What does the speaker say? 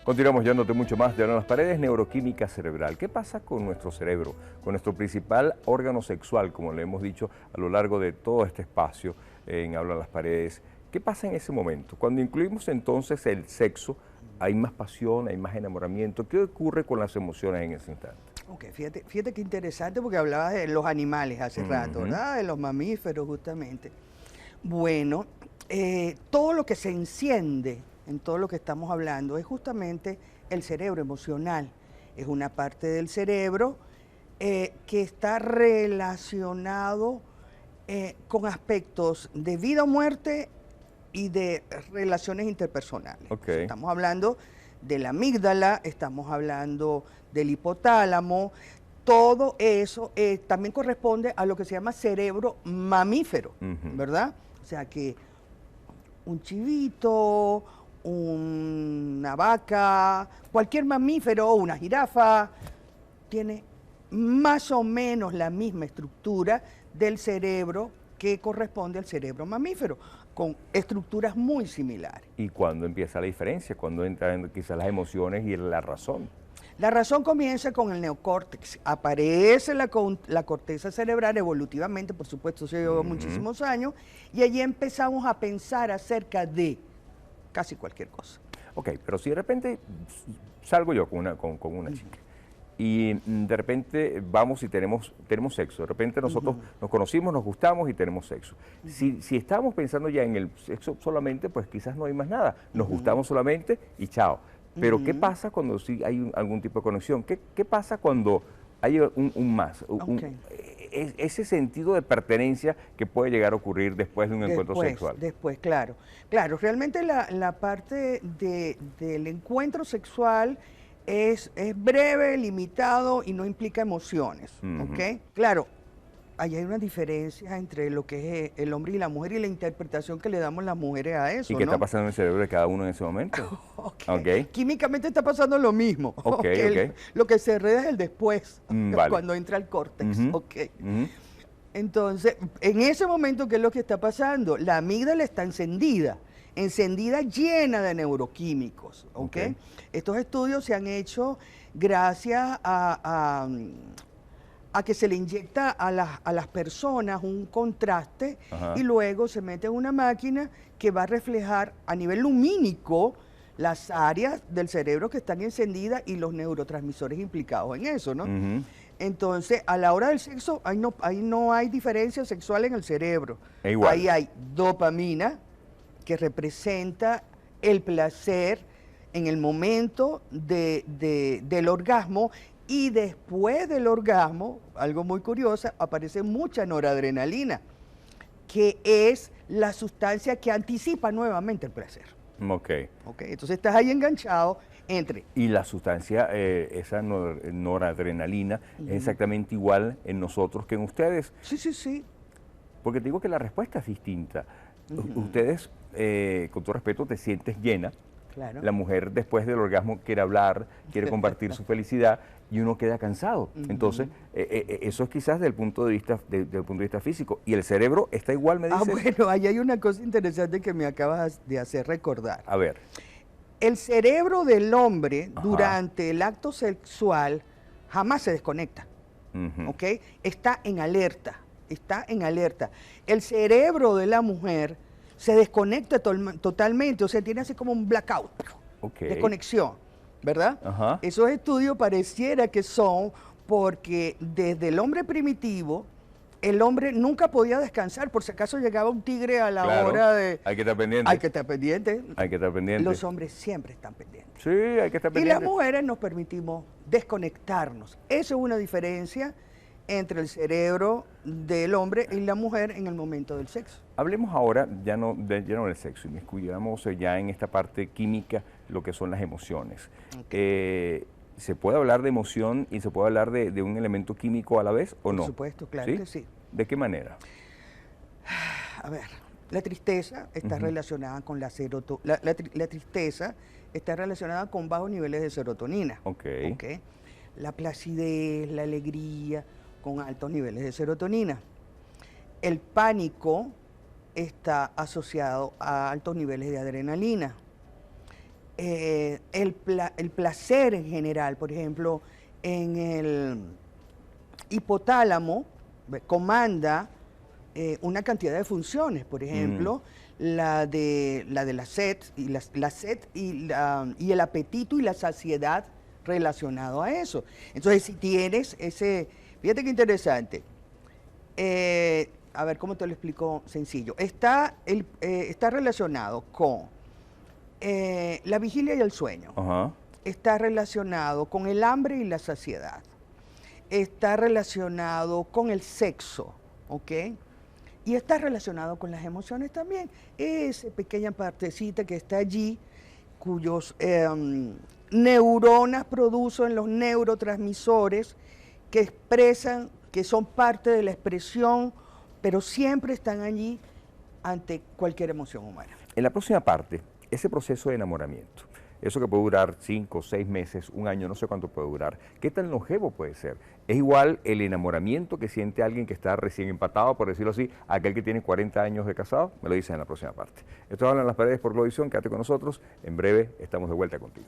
Continuamos llevándote mucho más de Hablar en las Paredes, neuroquímica cerebral. ¿Qué pasa con nuestro cerebro, con nuestro principal órgano sexual, como le hemos dicho a lo largo de todo este espacio en Hablar en las Paredes? ¿Qué pasa en ese momento? Cuando incluimos entonces el sexo, hay más pasión, hay más enamoramiento. ¿Qué ocurre con las emociones en ese instante? Ok, fíjate qué interesante porque hablabas de los animales hace rato, ¿verdad? De los mamíferos justamente. Bueno, todo lo que se enciende en todo lo que estamos hablando es justamente el cerebro emocional. Es una parte del cerebro que está relacionado con aspectos de vida o muerte y de relaciones interpersonales. Ok. O sea, estamos hablando de la amígdala, estamos hablando del hipotálamo, todo eso también corresponde a lo que se llama cerebro mamífero, ¿verdad? O sea que un chivito, una vaca, cualquier mamífero, una jirafa, tiene más o menos la misma estructura del cerebro que corresponde al cerebro mamífero, con estructuras muy similares. ¿Y cuándo empieza la diferencia? ¿Cuándo entran quizás las emociones y la razón? La razón comienza con el neocórtex. Aparece la corteza cerebral evolutivamente, por supuesto, se llevó muchísimos años, y allí empezamos a pensar acerca de casi cualquier cosa. Ok, pero si de repente salgo yo con una chica y de repente vamos y tenemos sexo, de repente nosotros nos conocimos, nos gustamos y tenemos sexo. Si estamos pensando ya en el sexo solamente, pues quizás no hay más nada, nos gustamos solamente y chao. Pero ¿qué pasa cuando sí hay algún tipo de conexión? ¿Qué pasa cuando hay un más? Ese sentido de pertenencia que puede llegar a ocurrir después de un encuentro sexual. Después, claro. Claro, realmente la parte del encuentro sexual es breve, limitado y no implica emociones, ¿ok? Claro, ahí hay una diferencia entre lo que es el hombre y la mujer y la interpretación que le damos las mujeres a eso, ¿Y qué ¿no? está pasando en el cerebro de cada uno en ese momento? Okay. Químicamente está pasando lo mismo. Lo que se hereda es el después, vale. cuando entra el córtex. Entonces, en ese momento, ¿qué es lo que está pasando? La amígdala está encendida llena de neuroquímicos. Estos estudios se han hecho gracias a que se le inyecta a las personas un contraste y luego se mete en una máquina que va a reflejar a nivel lumínico las áreas del cerebro que están encendidas y los neurotransmisores implicados en eso, ¿no? Entonces, a la hora del sexo, ahí no hay diferencia sexual en el cerebro. Ahí hay dopamina, que representa el placer en el momento del orgasmo, y después del orgasmo, algo muy curioso, aparece mucha noradrenalina, que es la sustancia que anticipa nuevamente el placer. Entonces estás ahí enganchado entre... Y la sustancia, esa noradrenalina, es exactamente igual en nosotros que en ustedes. Sí. Porque te digo que la respuesta es distinta. Ustedes, con todo respeto, te sientes llena. Claro. La mujer después del orgasmo quiere hablar, quiere compartir su felicidad y uno queda cansado. Entonces, eso es quizás desde el punto de vista físico. Y el cerebro está igual, me dices. Bueno, ahí hay una cosa interesante que me acabas de hacer recordar. A ver. El cerebro del hombre durante el acto sexual jamás se desconecta. Está en alerta. El cerebro de la mujer se desconecta totalmente, o sea, tiene así como un blackout, desconexión, ¿verdad? Esos estudios pareciera que son porque desde el hombre primitivo, el hombre nunca podía descansar, por si acaso llegaba un tigre a la hora de... Hay que estar pendiente. Hay que estar pendiente. Hay que estar pendiente. Los hombres siempre están pendientes. Sí, hay que estar pendiente. Y las mujeres nos permitimos desconectarnos. Eso es una diferencia entre el cerebro del hombre y la mujer en el momento del sexo. Hablemos ahora ya no del sexo, inmiscuyamos ya en esta parte química, lo que son las emociones. ¿Se puede hablar de emoción y se puede hablar de un elemento químico a la vez o no? Por supuesto, claro que sí. ¿De qué manera? A ver, la tristeza está relacionada con la serotonina. La tristeza está relacionada con bajos niveles de serotonina. La placidez, la alegría, con altos niveles de serotonina. El pánico está asociado a altos niveles de adrenalina. el placer en general, por ejemplo, en el hipotálamo comanda una cantidad de funciones, por ejemplo, la de la sed y la sed y el apetito y la saciedad relacionado a eso. Entonces, si tienes ese, fíjate qué interesante. A ver, ¿cómo te lo explico sencillo? Está relacionado con la vigilia y el sueño. Ajá. Está relacionado con el hambre y la saciedad. Está relacionado con el sexo, ¿ok? Y está relacionado con las emociones también. Esa pequeña partecita que está allí, cuyos neuronas producen los neurotransmisores que expresan, que son parte de la expresión, pero siempre están allí ante cualquier emoción humana. En la próxima parte, ese proceso de enamoramiento, eso que puede durar 5, 6 meses, un año, no sé cuánto puede durar, ¿qué tan longevo puede ser? ¿Es igual el enamoramiento que siente alguien que está recién empatado, por decirlo así, a aquel que tiene 40 años de casado? Me lo dicen en la próxima parte. Esto habla en las paredes por Globovisión, quédate con nosotros, en breve estamos de vuelta contigo.